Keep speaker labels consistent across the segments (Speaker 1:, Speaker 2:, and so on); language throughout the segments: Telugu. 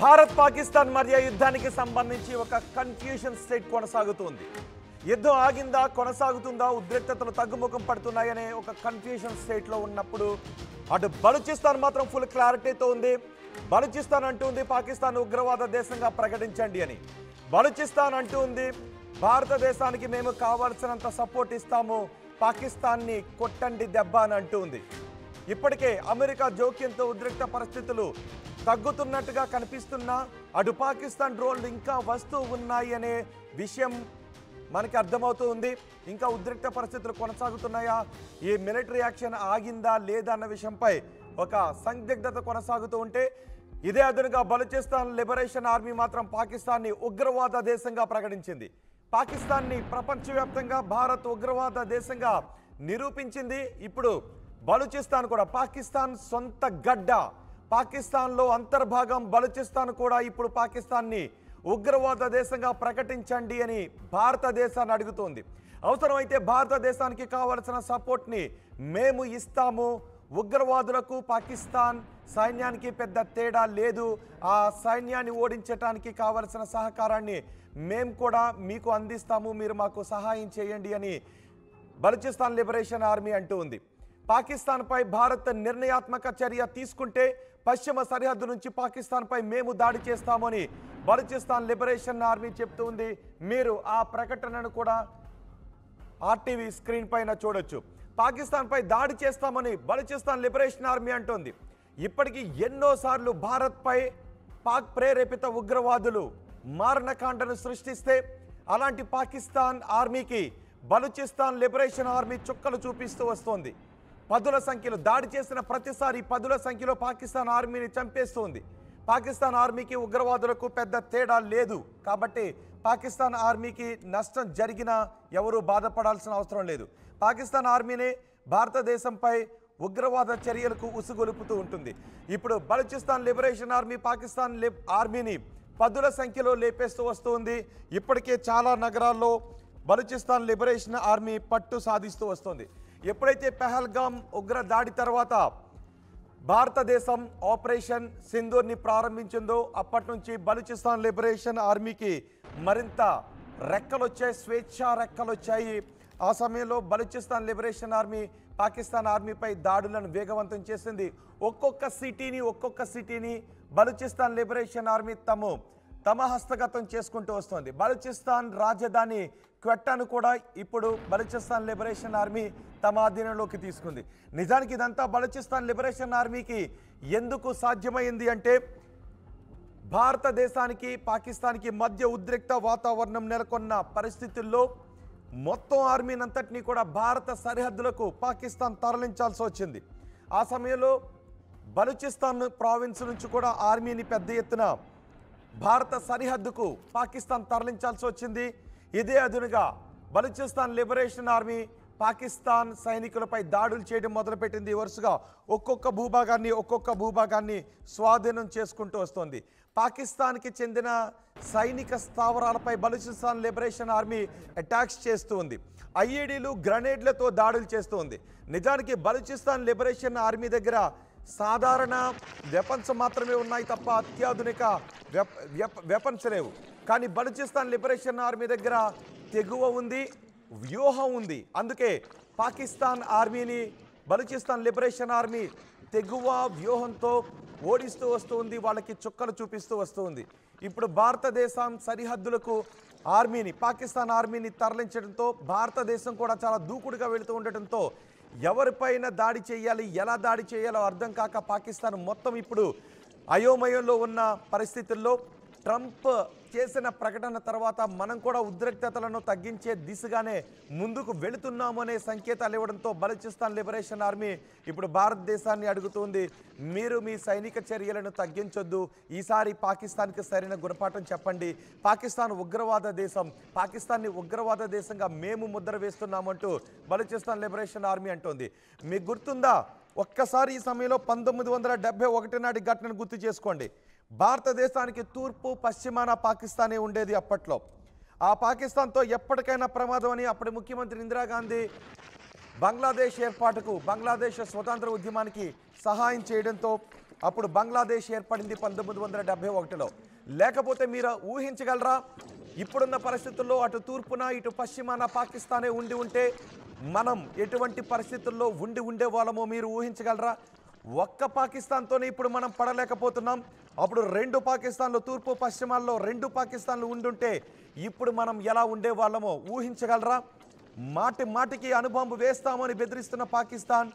Speaker 1: భారత్ పాకిస్తాన్ మధ్య యుద్ధానికి సంబంధించి ఒక కన్ఫ్యూషన్ స్టేట్ కొనసాగుతుంది. యుద్ధం ఆగిందా, కొనసాగుతుందా, ఉద్రిక్తతలు తగ్గుముఖం పడుతున్నాయనే ఒక కన్ఫ్యూషన్ స్టేట్లో ఉన్నప్పుడు అటు బలూచిస్తాన్ మాత్రం ఫుల్ క్లారిటీతో ఉంది. బలూచిస్తాన్ అంటుంది పాకిస్తాన్ ఉగ్రవాద దేశంగా ప్రకటించండి అని. బలూచిస్తాన్ అంటుంది భారతదేశానికి మేము కావాల్సినంత సపోర్ట్ ఇస్తాము, పాకిస్తాన్ని కొట్టండి దెబ్బ అని అంటుంది. ఇప్పటికే అమెరికా జోక్యంతో ఉద్రిక్త పరిస్థితులు తగ్గుతున్నట్టుగా కనిపిస్తున్నా అటు పాకిస్తాన్ డ్రోన్లు ఇంకా వస్తూ ఉన్నాయి అనే విషయం మనకి అర్థమవుతూ ఉంది. ఇంకా ఉద్రిక్త పరిస్థితులు కొనసాగుతున్నాయా, ఈ మిలిటరీ యాక్షన్ ఆగిందా లేదా అన్న విషయంపై ఒక సందిగ్ధత కొనసాగుతూ ఉంటే, ఇదే అదునుగా బలూచిస్తాన్ లిబరేషన్ ఆర్మీ మాత్రం పాకిస్తాన్ని ఉగ్రవాద దేశంగా ప్రకటించింది. పాకిస్తాన్ని ప్రపంచవ్యాప్తంగా భారత్ ఉగ్రవాద దేశంగా నిరూపించింది. ఇప్పుడు బలూచిస్తాన్ కూడా పాకిస్తాన్ సొంత గడ్డ, పాకిస్తాన్లో అంతర్భాగం బలూచిస్తాన్ కూడా ఇప్పుడు పాకిస్తాన్ని ఉగ్రవాద దేశంగా ప్రకటించండి అని భారతదేశాన్ని అడుగుతోంది. అవసరమైతే భారతదేశానికి కావలసిన సపోర్ట్ని మేము ఇస్తాము, ఉగ్రవాదులకు పాకిస్తాన్ సైన్యానికి పెద్ద తేడా లేదు, ఆ సైన్యాన్ని ఓడించడానికి కావలసిన సహకారాన్ని మేము కూడా మీకు అందిస్తాము, మీరు మాకు సహాయం చేయండి అని బలూచిస్తాన్ లిబరేషన్ ఆర్మీ అంటూ ఉంది. పాకిస్తాన్పై భారత్ నిర్ణయాత్మక చర్య తీసుకుంటే పశ్చిమ సరిహద్దు నుంచి పాకిస్తాన్పై మేము దాడి చేస్తామని బలూచిస్తాన్ లిబరేషన్ ఆర్మీ చెప్తూ ఉంది. మీరు ఆ ప్రకటనను కూడా ఆర్టీవీ స్క్రీన్ పైన చూడొచ్చు. పాకిస్తాన్పై దాడి చేస్తామని బలూచిస్తాన్ లిబరేషన్ ఆర్మీ అంటోంది. ఇప్పటికీ ఎన్నోసార్లు భారత్పై పాక్ ప్రేరేపిత ఉగ్రవాదులు మారణకాండను సృష్టిస్తే అలాంటి పాకిస్తాన్ ఆర్మీకి బలూచిస్తాన్ లిబరేషన్ ఆర్మీ చుక్కలు చూపిస్తూ వస్తోంది. పదుల సంఖ్యలో దాడి చేసిన ప్రతిసారి పదుల సంఖ్యలో పాకిస్తాన్ ఆర్మీని చంపేస్తోంది. పాకిస్తాన్ ఆర్మీకి ఉగ్రవాదులకు పెద్ద తేడా లేదు కాబట్టి పాకిస్తాన్ ఆర్మీకి నష్టం జరిగినా ఎవరూ బాధపడాల్సిన అవసరం లేదు. పాకిస్తాన్ ఆర్మీనే భారతదేశంపై ఉగ్రవాద చర్యలకు ఉసుగొలుపుతూ ఉంటుంది. ఇప్పుడు బలూచిస్తాన్ లిబరేషన్ ఆర్మీ పాకిస్తాన్ ఆర్మీని పదుల సంఖ్యలో లేపేస్తూ వస్తుంది. ఇప్పటికే చాలా నగరాల్లో బలూచిస్తాన్ లిబరేషన్ ఆర్మీ పట్టు సాధిస్తూ వస్తుంది. ఎప్పుడైతే పెహల్గాం ఉగ్ర దాడి తర్వాత భారతదేశం ఆపరేషన్ సింధూర్ని ప్రారంభించిందో అప్పటి నుంచి బలూచిస్తాన్ లిబరేషన్ ఆర్మీకి మరింత రెక్కలొచ్చాయి, స్వేచ్ఛా రెక్కలొచ్చాయి. ఆ సమయంలో బలూచిస్తాన్ లిబరేషన్ ఆర్మీ పాకిస్తాన్ ఆర్మీపై దాడులను వేగవంతం చేసింది. ఒక్కొక్క సిటీని బలూచిస్తాన్ లిబరేషన్ ఆర్మీ తమ హస్తగతం చేసుకుంటూ వస్తుంది. బలూచిస్తాన్ రాజధాని క్వెట్టాను కూడా ఇప్పుడు బలూచిస్తాన్ లిబరేషన్ ఆర్మీ తమ ఆధీనంలోకి తీసుకుంది. నిజానికి ఇదంతా బలూచిస్తాన్ లిబరేషన్ ఆర్మీకి ఎందుకు సాధ్యమైంది అంటే, భారతదేశానికి పాకిస్తాన్కి మధ్య ఉద్రిక్త వాతావరణం నెలకొన్న పరిస్థితుల్లో మొత్తం ఆర్మీనంతటినీ కూడా భారత సరిహద్దులకు పాకిస్తాన్ తరలించాల్సి వచ్చింది. ఆ సమయంలో బలూచిస్తాన్ ప్రావిన్స్ నుంచి కూడా ఆర్మీని పెద్ద ఎత్తున భారత సరిహద్దుకు పాకిస్తాన్ తరలించాల్సి వచ్చింది. ఇదే అదునుగా బలూచిస్తాన్ లిబరేషన్ ఆర్మీ పాకిస్తాన్ సైనికులపై దాడులు చేయడం మొదలుపెట్టింది. వరుసగా ఒక్కొక్క భూభాగాన్ని స్వాధీనం చేసుకుంటూ వస్తోంది. పాకిస్తాన్కి చెందిన సైనిక స్థావరాలపై బలూచిస్తాన్ లిబరేషన్ ఆర్మీ అటాక్స్ చేస్తూ ఉంది. ఐఈడీలు, గ్రనేడ్లతో దాడులు చేస్తూ ఉంది. నిజానికి బలూచిస్తాన్ లిబరేషన్ ఆర్మీ దగ్గర సాధారణ వెపన్స్ మాత్రమే ఉన్నాయి తప్ప అత్యాధునిక వెపన్స్ లేవు. కానీ బలూచిస్తాన్ లిబరేషన్ ఆర్మీ దగ్గర తెగువ ఉంది, వ్యూహం ఉంది. అందుకే పాకిస్తాన్ ఆర్మీని బలూచిస్తాన్ లిబరేషన్ ఆర్మీ తెగువ వ్యూహంతో ఓడిస్తూ వస్తుంది, వాళ్ళకి చుక్కలు చూపిస్తూ వస్తుంది. ఇప్పుడు భారతదేశం సరిహద్దులకు పాకిస్తాన్ ఆర్మీని తరలించడంతో భారతదేశం కూడా చాలా దూకుడుగా వెళుతూ ఉండటంతో ఎవరిపైన దాడి చేయాలి, ఎలా దాడి చేయాలో అర్థం కాక పాకిస్తాన్ మొత్తం ఇప్పుడు అయోమయంలో ఉన్న పరిస్థితుల్లో ట్రంప్ చేసిన ప్రకటన తర్వాత మనం కూడా ఉద్రిక్తతలను తగ్గించే దిశగానే ముందుకు వెళుతున్నాము అనే సంకేతాలు ఇవ్వడంతో బలూచిస్తాన్ లిబరేషన్ ఆర్మీ ఇప్పుడు భారతదేశాన్ని అడుగుతుంది, మీరు మీ సైనిక చర్యలను తగ్గించొద్దు, ఈసారి పాకిస్తాన్కి సరైన గుణపాఠం చెప్పండి, పాకిస్తాన్ ఉగ్రవాద దేశం, పాకిస్తాన్ని ఉగ్రవాద దేశంగా మేము ముద్ర వేస్తున్నామంటూ బలూచిస్తాన్ లిబరేషన్ ఆర్మీ అంటోంది. మీకు గుర్తుందా, ఒక్కసారి ఈ సమయంలో 1971 నాటి ఘటనను గుర్తు చేసుకోండి. భారతదేశానికి తూర్పు పశ్చిమాన పాకిస్తానే ఉండేది అప్పట్లో. ఆ పాకిస్తాన్తో ఎప్పటికైనా ప్రమాదం అని అప్పటి ముఖ్యమంత్రి ఇందిరాగాంధీ బంగ్లాదేశ్ ఏర్పాటుకు, బంగ్లాదేశ్ స్వతంత్ర ఉద్యమానికి సహాయం చేయడంతో అప్పుడు బంగ్లాదేశ్ ఏర్పడింది 1971లో. లేకపోతే మీరు ఊహించగలరా? ఇప్పుడున్న పరిస్థితుల్లో అటు తూర్పున ఇటు పశ్చిమాన పాకిస్తానే ఉండి ఉంటే మనం ఎటువంటి పరిస్థితుల్లో ఉండే వాళ్ళమో మీరు ఊహించగలరా? ఒక్క పాకిస్తాన్తోనే ఇప్పుడు మనం పడలేకపోతున్నాం. అప్పుడు 2 పాకిస్తాన్లు, తూర్పు పశ్చిమాల్లో 2 పాకిస్తాన్లు ఉండుంటే ఇప్పుడు మనం ఎలా ఉండేవాళ్ళమో ఊహించగలరా? మాటి మాటికి అణుబాంబు వేస్తామని బెదిరిస్తున్న పాకిస్తాన్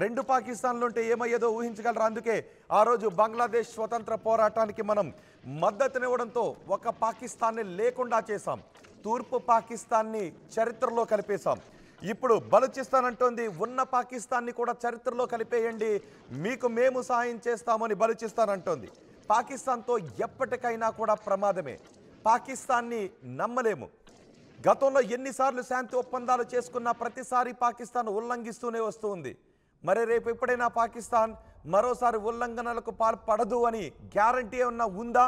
Speaker 1: 2 పాకిస్తాన్లు ఉంటే ఏమయ్యేదో ఊహించగలరా? అందుకే ఆ రోజు బంగ్లాదేశ్ స్వతంత్ర పోరాటానికి మనం మద్దతునివ్వడంతో ఒక పాకిస్తాన్ని లేకుండా చేశాం. తూర్పు పాకిస్తాన్ని చరిత్రలో కలిపేశాం. ఇప్పుడు బలూచిస్తాన్ అంటోంది ఉన్న పాకిస్తాన్ని కూడా చరిత్రలో కలిపేయండి, మీకు మేము సాయం చేస్తామని బలూచిస్తాన్ అంటోంది. పాకిస్తాన్తో ఎప్పటికైనా కూడా ప్రమాదమే. పాకిస్తాన్ని నమ్మలేము. గతంలో ఎన్నిసార్లు శాంతి ఒప్పందాలు చేసుకున్నా ప్రతిసారి పాకిస్తాన్ ఉల్లంఘిస్తూనే వస్తూ ఉంది. మరి రేపు ఎప్పుడైనా పాకిస్తాన్ మరోసారి ఉల్లంఘనలకు పాల్పడదు అని గ్యారంటీ ఏమన్నా ఉందా?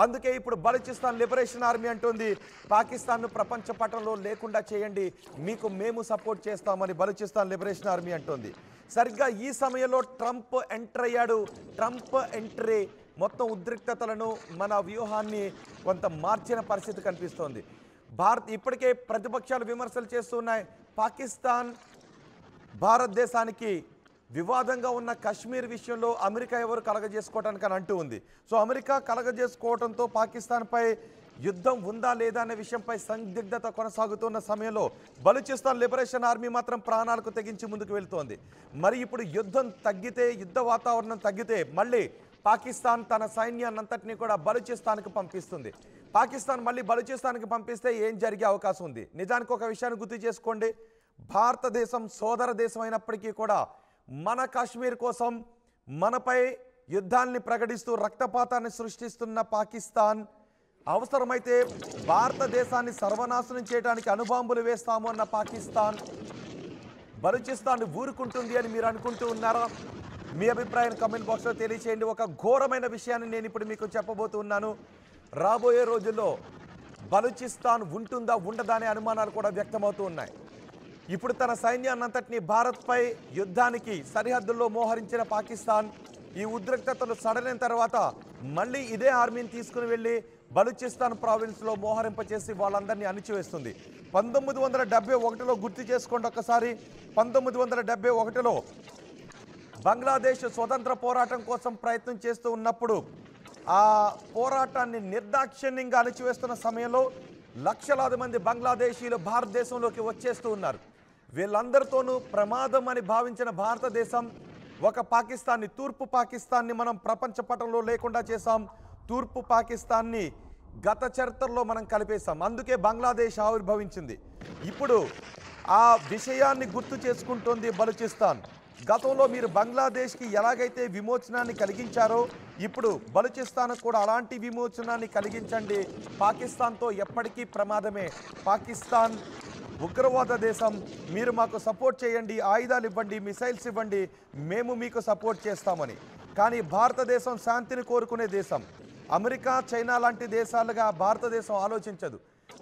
Speaker 1: అందుకే ఇప్పుడు బలూచిస్తాన్ లిబరేషన్ ఆర్మీ అంటుంది పాకిస్తాన్ను ప్రపంచ పటంలో లేకుండా చేయండి, మీకు మేము సపోర్ట్ చేస్తామని బలూచిస్తాన్ లిబరేషన్ ఆర్మీ అంటుంది. సరిగ్గా ఈ సమయంలో ట్రంప్ ఎంటర్ అయ్యాడు. ట్రంప్ ఎంట్రీ మొత్తం ఉద్రిక్తతలను, మన వ్యూహాన్ని కొంత మార్చిన పరిస్థితి కనిపిస్తోంది. భారత్ ఇప్పటికే ప్రతిపక్షాలు విమర్శలు చేస్తున్నాయి. పాకిస్తాన్ భారతదేశానికి వివాదంగా ఉన్న కశ్మీర్ విషయంలో అమెరికా ఎవరు కలగజేసుకోవటానికి అని అంటూ ఉంది. సో అమెరికా కలగజేసుకోవడంతో పాకిస్తాన్పై యుద్ధం ఉందా లేదా అనే విషయంపై సందిగ్ధత కొనసాగుతున్న సమయంలో బలూచిస్తాన్ లిబరేషన్ ఆర్మీ మాత్రం ప్రాణాలకు తెగించి ముందుకు వెళ్తోంది. మరి ఇప్పుడు యుద్ధం తగ్గితే, యుద్ధ వాతావరణం తగ్గితే మళ్ళీ పాకిస్తాన్ తన సైన్యాన్నంతటినీ కూడా బలూచిస్తాన్కి పంపిస్తుంది. పాకిస్తాన్ మళ్ళీ బలూచిస్తాన్కి పంపిస్తే ఏం జరిగే అవకాశం ఉంది? నిజానికి ఒక విషయాన్ని గుర్తు చేసుకోండి, భారతదేశం సోదర దేశం అయినప్పటికీ కూడా మన కాశ్మీర్ కోసం మనపై యుద్ధాన్ని ప్రకటిస్తూ రక్తపాతాన్ని సృష్టిస్తున్న పాకిస్తాన్ అవసరమైతే భారతదేశాన్ని సర్వనాశనం చేయడానికి అణుబాంబులు వేస్తాము అన్న పాకిస్తాన్ బలూచిస్తాన్ ఊరుకుంటుంది అని మీరు అనుకుంటూ ఉన్నారా? మీ అభిప్రాయం కామెంట్ బాక్స్లో తెలియచేయండి. ఒక ఘోరమైన విషయాన్ని నేను ఇప్పుడు మీకు చెప్పబోతున్నాను. రాబోయే రోజుల్లో బలూచిస్తాన్ ఉంటుందా ఉండదా అనే అనుమానాలు కూడా వ్యక్తమవుతూ ఉన్నాయి. ఇప్పుడు తన సైన్యాన్నంతటినీ భారత్పై యుద్ధానికి సరిహద్దుల్లో మోహరించిన పాకిస్తాన్ ఈ ఉద్రిక్తతలు సడలిన తర్వాత మళ్ళీ ఇదే ఆర్మీని తీసుకుని వెళ్ళి బలూచిస్తాన్ ప్రావిన్స్లో మోహరింపచేసి వాళ్ళందరినీ అణిచివేస్తుంది. 1971లో గుర్తు చేసుకోండి ఒకసారి. 1971లో బంగ్లాదేశ్ స్వతంత్ర పోరాటం కోసం ప్రయత్నం చేస్తూ ఉన్నప్పుడు ఆ పోరాటాన్ని నిర్దాక్షిణ్యంగా అణిచివేస్తున్న సమయంలో లక్షలాది మంది బంగ్లాదేశీలు భారతదేశంలోకి వచ్చేస్తూ ఉన్నారు. వీళ్ళందరితోనూ ప్రమాదం అని భావించిన భారతదేశం ఒక పాకిస్తాన్ని, తూర్పు పాకిస్తాన్ని మనం ప్రపంచ పటంలో లేకుండా చేశాం. తూర్పు పాకిస్తాన్ని గత చరిత్రలో మనం కలిపేశాం. అందుకే బంగ్లాదేశ్ ఆవిర్భవించింది. ఇప్పుడు ఆ విషయాన్ని గుర్తు చేసుకుంటోంది బలూచిస్తాన్. గతంలో మీరు బంగ్లాదేశ్కి ఎలాగైతే విమోచనాన్ని కలిగించారో ఇప్పుడు బలూచిస్తాన్ కూడా అలాంటి విమోచనాన్ని కలిగించండి. పాకిస్తాన్తో ఎప్పటికీ ప్రమాదమే. పాకిస్తాన్ ఉగ్రవాద దేశం, మీరు మాకు సపోర్ట్ చేయండి, ఆయుధాలు ఇవ్వండి, మిసైల్స్ ఇవ్వండి, మేము మీకు సపోర్ట్ చేస్తామని. కానీ భారతదేశం శాంతిని కోరుకునే దేశం. అమెరికా, చైనా లాంటి దేశాలుగా భారతదేశం ఆలోచించదు.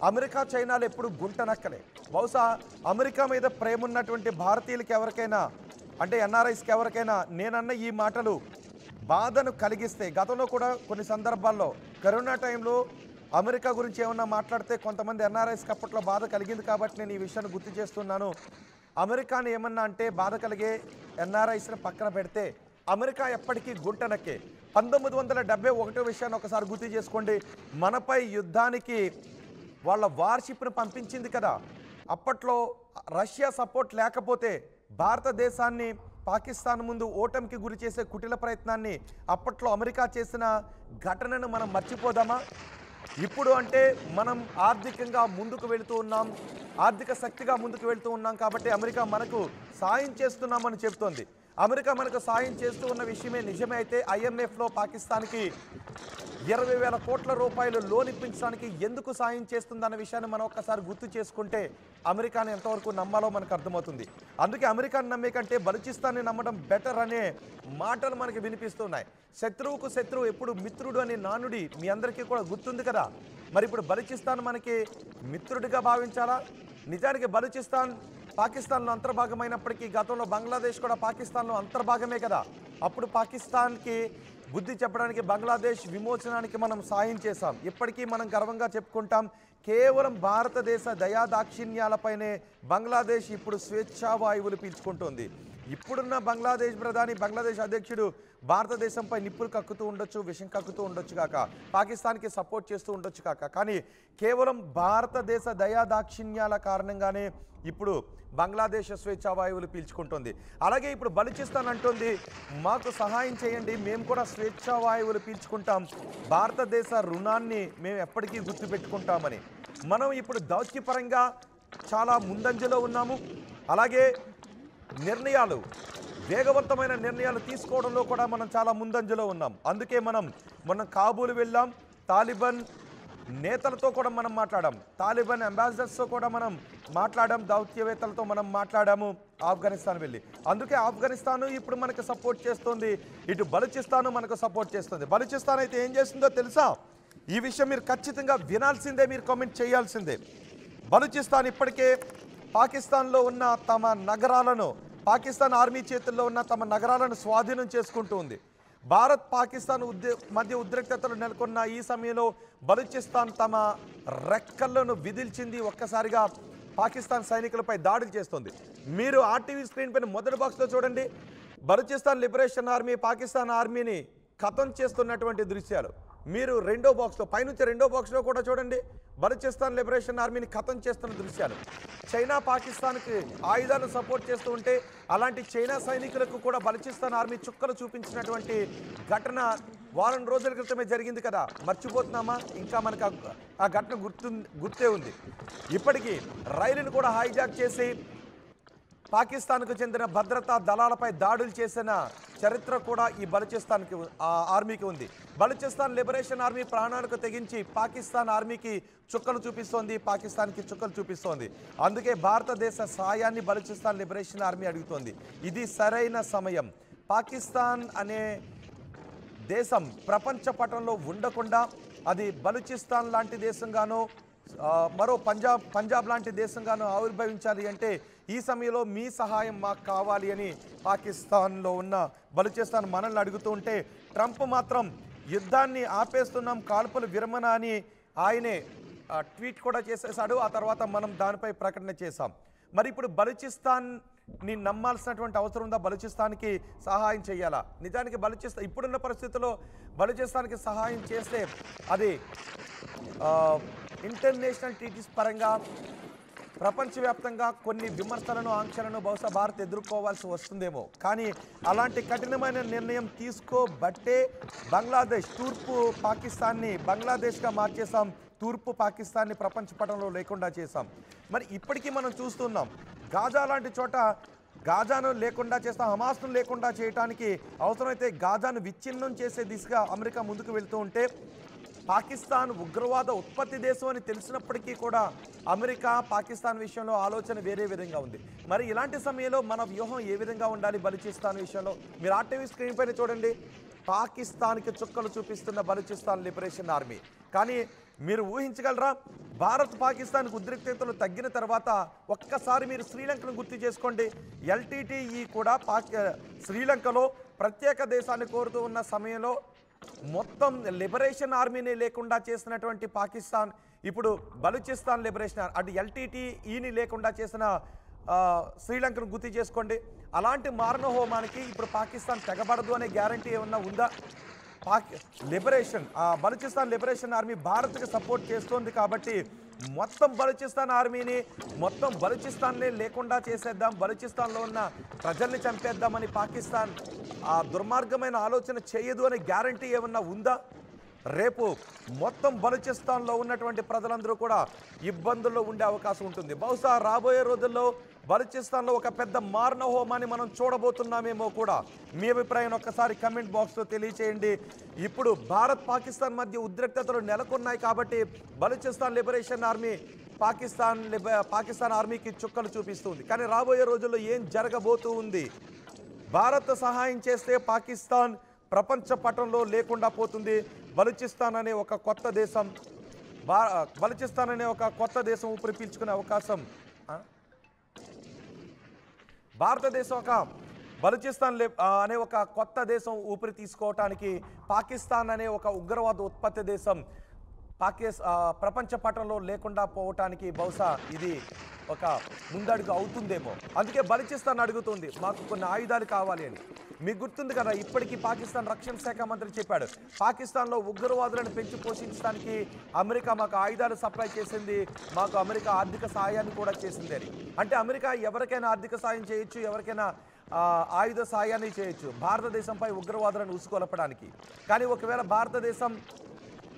Speaker 1: అమెరికా, చైనాలు ఎప్పుడు గుంటనక్కలే. బహుశా అమెరికా మీద ప్రేమ ఉన్నటువంటి భారతీయులకి ఎవరికైనా, అంటే ఎన్ఆర్ఐస్కి ఎవరికైనా నేనన్న ఈ మాటలు బాధను కలిగిస్తే, గతంలో కూడా కొన్ని సందర్భాల్లో కరోనా టైంలో అమెరికా గురించి ఏమన్నా మాట్లాడితే కొంతమంది ఎన్ఆర్ఐస్కి అప్పట్లో బాధ కలిగింది కాబట్టి నేను ఈ విషయాన్ని గుర్తు చేస్తున్నాను. అమెరికాని ఏమన్నా అంటే బాధ కలిగే ఎన్ఆర్ఐస్ని పక్కన పెడితే అమెరికా ఎప్పటికీ గుంటనక్కే. 1971 విషయాన్ని ఒకసారి గుర్తు చేసుకోండి. మనపై యుద్ధానికి వాళ్ళ వార్షిప్ను పంపించింది కదా. అప్పట్లో రష్యా సపోర్ట్ లేకపోతే భారతదేశాన్ని పాకిస్తాన్ ముందు ఓటమికి గురి చేసే కుటిల ప్రయత్నాన్ని అప్పట్లో అమెరికా చేసిన ఘటనను మనం మర్చిపోదామా? ఇప్పుడు అంటే మనం ఆర్థికంగా ముందుకు వెళుతూ ఉన్నాం, ఆర్థిక శక్తిగా ముందుకు వెళుతూ ఉన్నాం కాబట్టి అమెరికా మనకు సాయం చేస్తున్నామని చెబుతోంది. అమెరికా మనకు సాయం చేస్తూ ఉన్న విషయమే నిజమే అయితే IMFలో పాకిస్తాన్కి 20,000 కోట్ల రూపాయలు లోన్ ఇప్పించడానికి ఎందుకు సాయం చేస్తుందన్న విషయాన్ని మనం ఒక్కసారి గుర్తు చేసుకుంటే అమెరికాని ఎంతవరకు నమ్మాలో మనకు అర్థమవుతుంది. అందుకే అమెరికాని నమ్మే కంటే బలూచిస్తాన్ని నమ్మడం బెటర్ అనే మాటలు మనకి వినిపిస్తున్నాయి. శత్రువుకు శత్రువు ఎప్పుడు మిత్రుడు అనే నానుడి మీ అందరికీ కూడా గుర్తుంది కదా. మరి ఇప్పుడు బలూచిస్తాన్ మనకి మిత్రుడిగా భావించాలా? నిజానికి బలూచిస్తాన్ పాకిస్తాన్లో అంతర్భాగమైనప్పటికీ గతంలో బంగ్లాదేశ్ కూడా పాకిస్తాన్లో అంతర్భాగమే కదా. అప్పుడు పాకిస్తాన్కి బుద్ధి చెప్పడానికి బంగ్లాదేశ్ విమోచనానికి మనం సాయం చేశాం. ఇప్పటికీ మనం గర్వంగా చెప్పుకుంటాం. కేవలం భారతదేశ దయాదాక్షిణ్యాలపైనే బంగ్లాదేశ్ ఇప్పుడు స్వేచ్ఛావాయువులు పీల్చుకుంటుంది. ఇప్పుడున్న బంగ్లాదేశ్ ప్రధాని, బంగ్లాదేశ్ అధ్యక్షుడు భారతదేశంపై నిప్పులు కక్కుతూ ఉండొచ్చు, విషం కక్కుతూ ఉండొచ్చు కాక, పాకిస్తాన్కి సపోర్ట్ చేస్తూ ఉండొచ్చు కాక, కానీ కేవలం భారతదేశ దయాదాక్షిణ్యాల కారణంగానే ఇప్పుడు బంగ్లాదేశ్ స్వేచ్ఛావాయువులు పీల్చుకుంటుంది. అలాగే ఇప్పుడు బలూచిస్తాన్ అంటుంది, మాకు సహాయం చేయండి, మేము కూడా స్వేచ్ఛావాయువులు పీల్చుకుంటాం, భారతదేశ రుణాన్ని మేము ఎప్పటికీ గుర్తుపెట్టుకుంటామని. మనం ఇప్పుడు దౌత్యపరంగా చాలా ముందంజలో ఉన్నాము. అలాగే నిర్ణయాలు, వేగవంతమైన నిర్ణయాలు తీసుకోవడంలో కూడా మనం చాలా ముందంజలో ఉన్నాం. అందుకే మనం కాబూల్ వెళ్ళాం, తాలిబాన్ నేతలతో కూడా మనం మాట్లాడాం, తాలిబాన్ అంబాసిడర్స్తో కూడా మనం మాట్లాడాం, దౌత్యవేత్తలతో మనం మాట్లాడాము ఆఫ్ఘనిస్తాన్ వెళ్ళి. అందుకే ఆఫ్ఘనిస్తాన్ ఇప్పుడు మనకు సపోర్ట్ చేస్తుంది, ఇటు బలూచిస్తాను మనకు సపోర్ట్ చేస్తుంది. బలూచిస్తాన్ అయితే ఏం చేస్తుందో తెలుసా? ఈ విషయం మీరు ఖచ్చితంగా వినాల్సిందే, మీరు కామెంట్ చేయాల్సిందే. బలూచిస్తాన్ ఇప్పటికే పాకిస్తాన్లో ఉన్న తమ నగరాలను, పాకిస్తాన్ ఆర్మీ చేతుల్లో ఉన్న తమ నగరాలను స్వాధీనం చేసుకుంటూ ఉంది. భారత్ పాకిస్తాన్ మధ్య ఉద్రిక్తతలు నెలకొన్న ఈ సమయంలో బలూచిస్తాన్ తమ రెక్కలను విదిల్చింది. ఒక్కసారిగా పాకిస్తాన్ సైనికులపై దాడులు చేస్తుంది. మీరు ఆర్టీవీ స్క్రీన్ పైన మొదటి బాక్స్లో చూడండి, బలూచిస్తాన్ లిబరేషన్ ఆర్మీ పాకిస్తాన్ ఆర్మీని ఖతం చేస్తున్నటువంటి దృశ్యాలు. మీరు రెండో బాక్స్లో, పైనుంచి రెండో బాక్స్లో కూడా చూడండి, బలూచిస్తాన్ లిబరేషన్ ఆర్మీని ఖతం చేస్తున్న దృశ్యాలు. చైనా పాకిస్తాన్కి ఆయుధాలను సపోర్ట్ చేస్తూ ఉంటే అలాంటి చైనా సైనికులకు కూడా బలూచిస్తాన్ ఆర్మీ చుక్కలు చూపించినటువంటి ఘటన వారం రోజుల క్రితమే జరిగింది కదా, మర్చిపోతున్నామా? ఇంకా మనకు ఆ ఘటన గుర్తే ఉంది. ఇప్పటికీ రైలును కూడా హైజాక్ చేసి పాకిస్తాన్కు చెందిన భద్రతా దళాలపై దాడులు చేసిన చరిత్ర కూడా ఈ బలూచిస్తాన్కి ఆర్మీకి ఉంది. బలూచిస్తాన్ లిబరేషన్ ఆర్మీ ప్రాణాలకు తెగించి పాకిస్తాన్ ఆర్మీకి చుక్కలు చూపిస్తోంది, పాకిస్తాన్కి చుక్కలు చూపిస్తోంది. అందుకే భారతదేశ సాయాన్ని బలూచిస్తాన్ లిబరేషన్ ఆర్మీ అడుగుతోంది. ఇది సరైన సమయం. పాకిస్తాన్ అనే దేశం ప్రపంచ పటంలో ఉండకుండా అది బలూచిస్తాన్ లాంటి దేశంగానో మరో పంజాబ్ లాంటి దేశంగానో ఆవిర్భవించాలి అంటే ఈ సమయంలో మీ సహాయం మాకు కావాలి అని పాకిస్తాన్లో ఉన్న బలూచిస్తాన్ మనల్ని అడుగుతూ ఉంటే, ట్రంప్ మాత్రం యుద్ధాన్ని ఆపేస్తున్నాం, కాల్పులు విరమణ అని ఆయనే ట్వీట్ కూడా చేసేశాడు. ఆ తర్వాత మనం దానిపై ప్రకటన చేశాం. మరి ఇప్పుడు బలూచిస్తాన్ని నమ్మాల్సినటువంటి అవసరం ఉందా? బలూచిస్తాన్కి సహాయం చేయాలా? నిజానికి బలూచిస్తాన్ ఇప్పుడున్న పరిస్థితుల్లో బలూచిస్తాన్కి సహాయం చేస్తే అది ఇంటర్నేషనల్ ట్రీటీస్ పరంగా ప్రపంచవ్యాప్తంగా కొన్ని విమర్శలను, ఆంక్షలను బహుశా భారత్ ఎదుర్కోవాల్సి వస్తుందేమో. కానీ అలాంటి కఠినమైన నిర్ణయం తీసుకోబట్టే బంగ్లాదేశ్, తూర్పు పాకిస్తాన్ని బంగ్లాదేశ్గా మార్చేసాం, తూర్పు పాకిస్తాన్ని ప్రపంచ పటంలో లేకుండా చేశాం. మరి ఇప్పటికీ మనం చూస్తున్నాం, గాజా లాంటి చోట గాజాను లేకుండా చేస్తాం, హమాస్ను లేకుండా చేయడానికి అవసరమైతే గాజాను విచ్ఛిన్నం చేసే దిశగా అమెరికా ముందుకు వెళ్తూ ఉంటే, పాకిస్తాన్ ఉగ్రవాద ఉత్పత్తి దేశం అని తెలిసినప్పటికీ కూడా అమెరికా పాకిస్తాన్ విషయంలో ఆలోచన వేరే విధంగా ఉంది. మరి ఇలాంటి సమయంలో మన వ్యూహం ఏ విధంగా ఉండాలి బలూచిస్తాన్ విషయంలో? మీరు ఆర్టీవీ స్క్రీన్ పైన చూడండి, పాకిస్తాన్కి చుక్కలు చూపిస్తున్న బలూచిస్తాన్ లిబరేషన్ ఆర్మీ. కానీ మీరు ఊహించగలరా, భారత్ పాకిస్తాన్కి ఉద్రిక్తతలు తగ్గిన తర్వాత ఒక్కసారి మీరు శ్రీలంకను గుర్తు చేసుకోండి. ఎల్టీటీఈ కూడా శ్రీలంకలో ప్రత్యేక దేశాన్ని కోరుతూ ఉన్న సమయంలో మొత్తం లిబరేషన్ ఆర్మీని లేకుండా చేసినటువంటి పాకిస్తాన్ ఇప్పుడు బలూచిస్తాన్ లిబరేషన్ అటు ఎల్టీటీఈని లేకుండా చేసిన శ్రీలంకను గుర్తు చేసుకోండి. అలాంటి మారణహోమానికి ఇప్పుడు పాకిస్తాన్ తెగబడదు అనే గ్యారంటీ ఏమన్నా ఉందా? బలూచిస్తాన్ లిబరేషన్ ఆర్మీ భారత్కి సపోర్ట్ చేస్తోంది కాబట్టి మొత్తం బలూచిస్తాన్ ఆర్మీని, మొత్తం బలూచిస్తాన్నే లేకుండా చేసేద్దాం, బలూచిస్తాన్లో ఉన్న ప్రజల్ని చంపేద్దామని పాకిస్తాన్ ఆ దుర్మార్గమైన ఆలోచన చేయదు అనే గ్యారంటీ ఏమన్నా ఉందా? రేపు మొత్తం బలూచిస్తాన్లో ఉన్నటువంటి ప్రజలందరూ కూడా ఇబ్బందుల్లో ఉండే అవకాశం ఉంటుంది. బహుశా రాబోయే రోజుల్లో బలూచిస్తాన్లో ఒక పెద్ద మారణ హోమాన్ని మనం చూడబోతున్నామేమో కూడా. మీ అభిప్రాయం ఒక్కసారి కమెంట్ బాక్స్లో తెలియచేయండి. ఇప్పుడు భారత్ పాకిస్తాన్ మధ్య ఉద్రిక్తతలు నెలకొన్నాయి కాబట్టి బలూచిస్తాన్ లిబరేషన్ ఆర్మీ పాకిస్తాన్ ఆర్మీకి చుక్కలు చూపిస్తుంది. కానీ రాబోయే రోజుల్లో ఏం జరగబోతూ ఉంది? భారత్ సహాయం చేస్తే పాకిస్తాన్ ప్రపంచ పటంలో లేకుండా పోతుంది. బలూచిస్తాన్ అనే ఒక కొత్త దేశం ఊపిరి పీల్చుకునే అవకాశం, భారతదేశం ఒక బలూచిస్తాన్ అనే ఒక కొత్త దేశం ఊపిరి తీసుకోవటానికి పాకిస్తాన్ అనే ఒక ఉగ్రవాద ఉత్పత్తి దేశం ప్రపంచ పటంలో లేకుండా పోవటానికి బహుశా ఇది ఒక ముందడుగు అవుతుందేమో. అందుకే బలూచిస్తాన్ అడుగుతుంది మాకు కొన్ని ఆయుధాలు కావాలి అని. మీకు గుర్తుంది కదా, ఇప్పటికీ పాకిస్తాన్ రక్షణ శాఖ మంత్రి చెప్పాడు, పాకిస్తాన్లో ఉగ్రవాదులను పెంచి పోషించడానికి అమెరికా మాకు ఆయుధాలు సప్లై చేసింది, మాకు అమెరికా ఆర్థిక సహాయాన్ని కూడా చేసింది అని. అంటే అమెరికా ఎవరికైనా ఆర్థిక సాయం చేయొచ్చు, ఎవరికైనా ఆయుధ సాయాన్ని చేయొచ్చు భారతదేశంపై ఉగ్రవాదులను ఉసుకొలపడానికి. కానీ ఒకవేళ భారతదేశం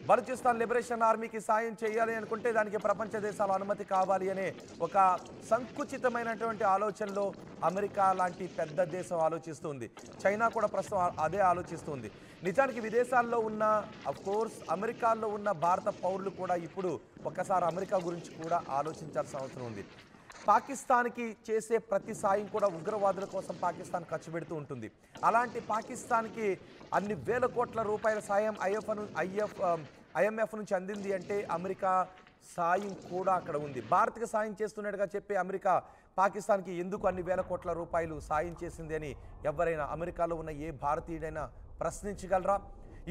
Speaker 1: బలూచిస్తాన్ లిబరేషన్ ఆర్మీకి సాయం చేయాలి అనుకుంటే దానికి ప్రపంచ దేశాల అనుమతి కావాలి అనే ఒక సంకుచితమైనటువంటి ఆలోచనలో అమెరికా లాంటి పెద్ద దేశం ఆలోచిస్తుంది. చైనా కూడా ప్రస్తుతం అదే ఆలోచిస్తుంది. నిజానికి విదేశాల్లో ఉన్న అఫ్కోర్స్ అమెరికాలో ఉన్న భారత పౌరులు కూడా ఇప్పుడు ఒక్కసారి అమెరికా గురించి కూడా ఆలోచించాల్సిన అవసరం ఉంది. పాకిస్తాన్కి చేసే ప్రతి సాయం కూడా ఉగ్రవాదుల కోసం పాకిస్తాన్ ఖర్చు పెడుతూ ఉంటుంది. అలాంటి పాకిస్తాన్కి అన్ని వేల కోట్ల రూపాయల సాయం IMF నుంచి అందింది అంటే అమెరికా సాయం కూడా అక్కడ ఉంది. భారత్కి సాయం చేస్తున్నట్టుగా చెప్పి అమెరికా పాకిస్తాన్కి ఎందుకు అన్ని వేల కోట్ల రూపాయలు సాయం చేసింది అని ఎవరైనా అమెరికాలో ఉన్న ఏ భారతీయుడైనా ప్రశ్నించగలరా?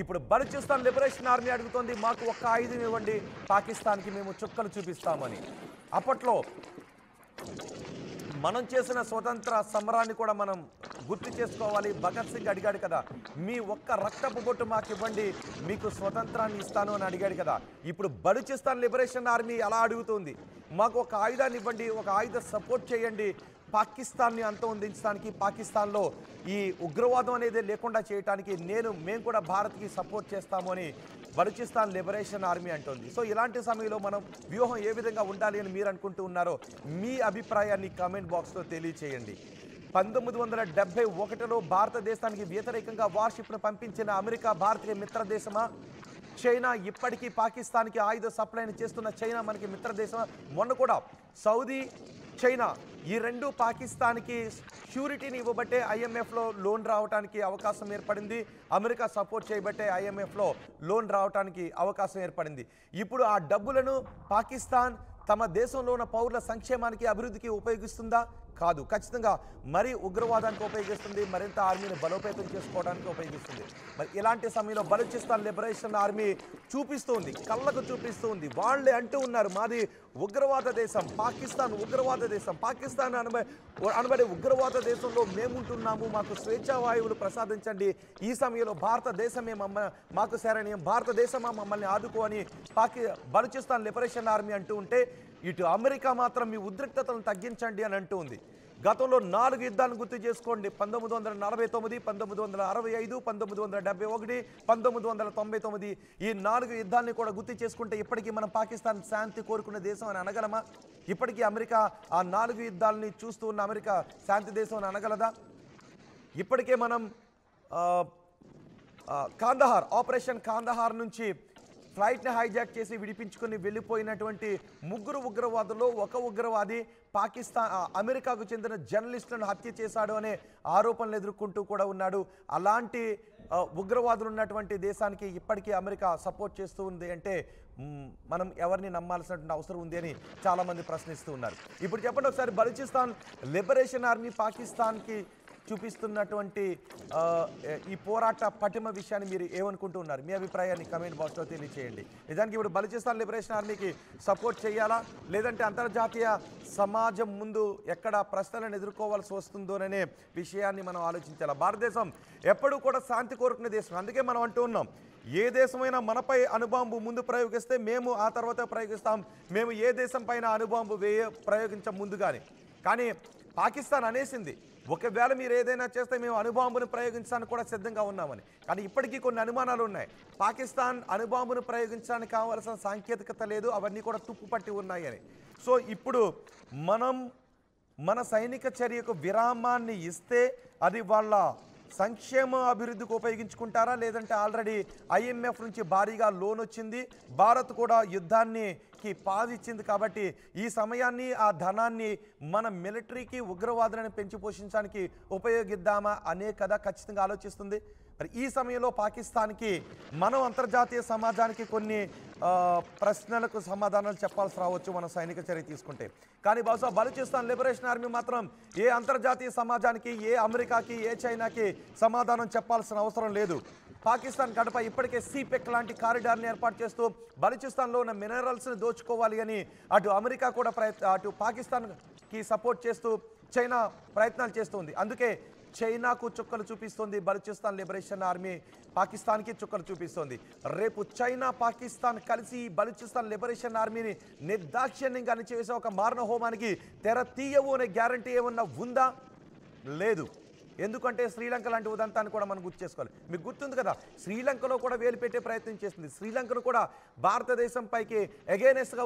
Speaker 1: ఇప్పుడు బలూచిస్తాన్ లిబరేషన్ ఆర్మీ అడుగుతోంది మాకు ఒక్క ఆయుధం ఇవ్వండి, పాకిస్తాన్కి మేము చుక్కలు చూపిస్తామని. అప్పట్లో మనం చేసిన స్వతంత్ర సమరాన్ని కూడా మనం గుర్తు చేసుకోవాలి. భగత్ సింగ్ అడిగాడు కదా, మీ ఒక్క రక్తపు బొట్టు మాకు ఇవ్వండి, మీకు స్వతంత్రాన్ని ఇస్తాను అని అడిగాడు కదా. ఇప్పుడు బలూచిస్తాన్ లిబరేషన్ ఆర్మీ అలా అడుగుతుంది, మాకు ఒక ఆయుధాన్ని ఇవ్వండి, ఒక ఆయుధ సపోర్ట్ చేయండి, పాకిస్తాన్ని అంతమొందించడానికి, పాకిస్తాన్లో ఈ ఉగ్రవాదం అనేది లేకుండా చేయడానికి మేము కూడా భారత్కి సపోర్ట్ చేస్తాము అని బలూచిస్తాన్ లిబరేషన్ ఆర్మీ అంటుంది. సో ఇలాంటి సమయంలో మనం వ్యూహం ఏ విధంగా ఉండాలి అని మీరు అనుకుంటూ ఉన్నారో మీ అభిప్రాయాన్ని కామెంట్ బాక్స్లో తెలియచేయండి. 1971లో భారతదేశానికి వ్యతిరేకంగా వార్షిప్ను పంపించిన అమెరికా భారతీయ మిత్రదేశమా? చైనా ఇప్పటికీ పాకిస్తాన్కి ఆయుధ సప్లైని చేస్తున్న చైనా మనకి మిత్రదేశమా? మొన్న కూడా సౌదీ, చైనా ఈ రెండు పాకిస్తాన్కి షూరిటీని ఇవ్వబట్టే IMFలో లోన్ రావడానికి అవకాశం ఏర్పడింది. అమెరికా సపోర్ట్ చేయబట్టే IMFలో లోన్ రావడానికి అవకాశం ఏర్పడింది. ఇప్పుడు ఆ డబ్బులను పాకిస్తాన్ తమ దేశంలో ఉన్న పౌరుల సంక్షేమానికి, అభివృద్ధికి ఉపయోగిస్తుందా? కాదు. ఖచ్చితంగా మరీ ఉగ్రవాదానికి ఉపయోగిస్తుంది, మరింత ఆర్మీని బలోపేతం చేసుకోవడానికి ఉపయోగిస్తుంది. మరి ఇలాంటి సమయంలో బలూచిస్తాన్ లిబరేషన్ ఆర్మీ చూపిస్తుంది, కళ్ళకు చూపిస్తుంది. వాళ్ళే అంటూ ఉన్నారు మాది ఉగ్రవాద దేశం, పాకిస్తాన్ ఉగ్రవాద దేశం, పాకిస్తాన్ అనబడే ఉగ్రవాద దేశంలో మేముంటున్నాము, మాకు స్వేచ్ఛా వాయువులు ప్రసాదించండి, ఈ సమయంలో భారతదేశమే మాకు శరణ్యం, భారతదేశమా మమ్మల్ని ఆదుకో అని బలూచిస్తాన్ లిబరేషన్ ఆర్మీ అంటూ ఉంటే, ఇటు అమెరికా మాత్రం మీ ఉద్రిక్తతలను తగ్గించండి అని అంటూ ఉంది. గతంలో 4 యుద్ధాలను గుర్తు చేసుకోండి. 1949, 1965, 1971, 1999 ఈ 4 యుద్ధాలని కూడా గుర్తు చేసుకుంటే ఇప్పటికీ మనం పాకిస్తాన్ శాంతి కోరుకునే దేశం అని అనగలమా? ఇప్పటికీ అమెరికా ఆ 4 యుద్ధాలని చూస్తూ ఉన్న అమెరికా శాంతి దేశం అని అనగలదా? ఇప్పటికే మనం ఆపరేషన్ కాందహార్ నుంచి ఫ్లైట్ని హైజాక్ చేసి విడిపించుకొని వెళ్ళిపోయినటువంటి 3 ఉగ్రవాదుల్లో ఒక ఉగ్రవాది అమెరికాకు చెందిన జర్నలిస్టులను హత్య చేశాడు అనే ఆరోపణలు ఎదుర్కొంటూ కూడా ఉన్నాడు. అలాంటి ఉగ్రవాదులు ఉన్నటువంటి దేశానికి ఇప్పటికీ అమెరికా సపోర్ట్ చేస్తూ ఉంది అంటే మనం ఎవరిని నమ్మాల్సినటువంటి అవసరం ఉంది అని చాలామంది ప్రశ్నిస్తూ ఉన్నారు. ఇప్పుడు చెప్పండి ఒకసారి, బలూచిస్తాన్ లిబరేషన్ ఆర్మీ పాకిస్తాన్కి చూపిస్తున్నటువంటి ఈ పోరాట పటిమ విషయాన్ని మీరు ఏమనుకుంటూ ఉన్నారు? మీ అభిప్రాయాన్ని కమెంట్ బాక్స్లో తెలియచేయండి. నిజానికి ఇప్పుడు బలూచిస్తాన్ లిబరేషన్ ఆర్మీకి సపోర్ట్ చేయాలా, లేదంటే అంతర్జాతీయ సమాజం ముందు ఎక్కడ ప్రశ్నలను ఎదుర్కోవాల్సి వస్తుందోననే విషయాన్ని మనం ఆలోచించాలి. భారతదేశం ఎప్పుడూ కూడా శాంతి కోరుకునే దేశం. అందుకే మనం అంటూ ఉన్నాం, ఏ దేశమైనా మనపై అణుబాంబు ముందు ప్రయోగిస్తే మేము ఆ తర్వాత ప్రయోగిస్తాం, మేము ఏ దేశం పైన అణుబాంబు ప్రయోగించం ముందుగానే. కానీ పాకిస్తాన్ అనేసింది, ఒకవేళ మీరు ఏదైనా చేస్తే మేము అణుబాంబును ప్రయోగించడానికి కూడా సిద్ధంగా ఉన్నామని. కానీ ఇప్పటికీ కొన్ని అనుమానాలు ఉన్నాయి. పాకిస్తాన్ అణుబాంబును ప్రయోగించడానికి కావాల్సిన సాంకేతికత లేదు, అవన్నీ కూడా తుప్పుపట్టి ఉన్నాయని. సో ఇప్పుడు మన సైనిక చర్యకు విరామాన్ని ఇస్తే అది వాళ్ళ సంక్షేమ అభివృద్ధికి ఉపయోగించుకుంటారా, లేదంటే ఆల్రెడీ IMF నుంచి భారీగా లోన్ వచ్చింది, భారత్ కూడా యుద్ధానికి పాదిచ్చింది కాబట్టి ఈ సమయాన్ని ఆ ధనాన్ని మన మిలిటరీకి ఉగ్రవాదులను పెంచి పోషించడానికి ఉపయోగిద్దామా అనే కదా ఖచ్చితంగా ఆలోచిస్తుంది. మరి ఈ సమయంలో పాకిస్తాన్కి మనం అంతర్జాతీయ సమాజానికి కొన్ని ప్రశ్నలకు సమాధానాలు చెప్పాల్సి రావచ్చు మనం సైనిక చర్య తీసుకుంటే. కానీ బహుశా బలూచిస్తాన్ లిబరేషన్ ఆర్మీ మాత్రం ఏ అంతర్జాతీయ సమాజానికి, ఏ అమెరికాకి, ఏ చైనాకి సమాధానం చెప్పాల్సిన అవసరం లేదు. పాకిస్తాన్ గడప ఇప్పటికే సీపెక్ లాంటి కారిడార్ని ఏర్పాటు చేస్తూ బలూచిస్తాన్లో ఉన్న మినరల్స్ని దోచుకోవాలి అని అటు అమెరికా కూడా అటు పాకిస్తాన్కి సపోర్ట్ చేస్తూ చైనా ప్రయత్నాలు చేస్తుంది. అందుకే చైనాకు చుక్కలు చూపిస్తుంది బలూచిస్తాన్ లిబరేషన్ ఆర్మీ, పాకిస్తాన్కి చుక్కలు చూపిస్తుంది. రేపు చైనా, పాకిస్తాన్ కలిసి బలూచిస్తాన్ లిబరేషన్ ఆర్మీని నిర్దాక్షిణ్యంగా అణిచివేసే ఒక మారణ హోమానికి తెర తీయవు అనే గ్యారంటీ ఏమన్నా ఉందా? లేదు. ఎందుకంటే శ్రీలంక లాంటి ఉదంతాన్ని కూడా మనం గుర్తు చేసుకోవాలి. మీకు గుర్తుంది కదా, శ్రీలంకలో కూడా వేలు పెట్టే ప్రయత్నం చేస్తుంది. శ్రీలంకను కూడా భారతదేశం పైకి ఎగైనెస్ట్గా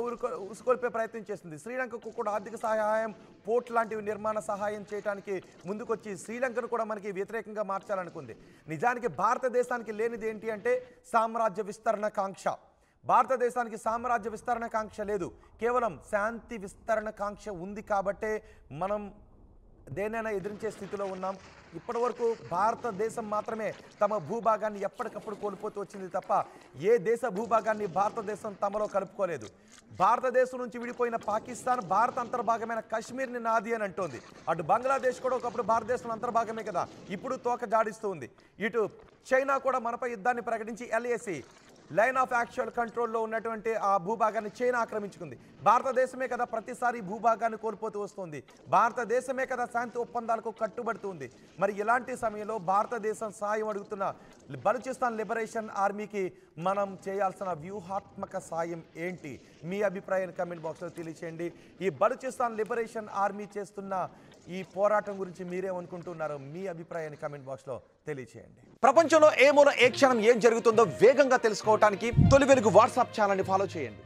Speaker 1: ఉసుకొల్పే ప్రయత్నం చేస్తుంది. శ్రీలంకకు కూడా ఆర్థిక సహాయం, పోర్ట్ లాంటివి నిర్మాణ సహాయం చేయడానికి ముందుకొచ్చి శ్రీలంకను కూడా మనకి వ్యతిరేకంగా మార్చాలనుకుంది. నిజానికి భారతదేశానికి లేనిది ఏంటి అంటే సామ్రాజ్య విస్తరణ కాంక్ష. భారతదేశానికి సామ్రాజ్య విస్తరణ కాంక్ష లేదు, కేవలం శాంతి విస్తరణ కాంక్ష ఉంది. కాబట్టే మనం దేనైనా ఎదిరించే స్థితిలో ఉన్నాం. ఇప్పటి వరకు భారతదేశం మాత్రమే తమ భూభాగాన్ని ఎప్పటికప్పుడు కోల్పోతూ వచ్చింది తప్ప ఏ దేశ భూభాగాన్ని భారతదేశం తమలో కలుపుకోలేదు. భారతదేశం నుంచి విడిపోయిన పాకిస్తాన్ భారత అంతర్భాగమైన కాశ్మీర్ని నాది అని అంటోంది. అటు బంగ్లాదేశ్ కూడా ఒకప్పుడు భారతదేశం అంతర్భాగమే కదా, ఇప్పుడు తోక జాడిస్తూ ఉంది. ఇటు చైనా కూడా మనపై యుద్ధాన్ని ప్రకటించి LAC లైన్ ఆఫ్ యాక్చువల్ కంట్రోల్లో ఉన్నటువంటి ఆ భూభాగాన్ని చైనా ఆక్రమించుకుంది. భారతదేశమే కదా ప్రతిసారి భూభాగాన్ని కోల్పోతూ వస్తుంది. భారతదేశమే కదా శాంతి ఒప్పందాలకు కట్టుబడుతుంది. మరి ఇలాంటి సమయంలో భారతదేశం సాయం అడుగుతున్న బలూచిస్తాన్ లిబరేషన్ ఆర్మీకి మనం చేయాల్సిన వ్యూహాత్మక సాయం ఏంటి? మీ అభిప్రాయాన్ని కమెంట్ బాక్స్లో తెలియచేయండి. ఈ బలూచిస్తాన్ లిబరేషన్ ఆర్మీ చేస్తున్న ఈ పోరాటం గురించి మీరేమనుకుంటున్నారో మీ అభిప్రాయాన్ని కమెంట్ బాక్స్లో తెలియచేయండి. ప్రపంచంలో ఏ మూల ఏ క్షణం ఏం జరుగుతుందో వేగంగా తెలుసుకోవడానికి తొలి వెలుగు వాట్సాప్ ఛానల్ని ఫాలో చేయండి.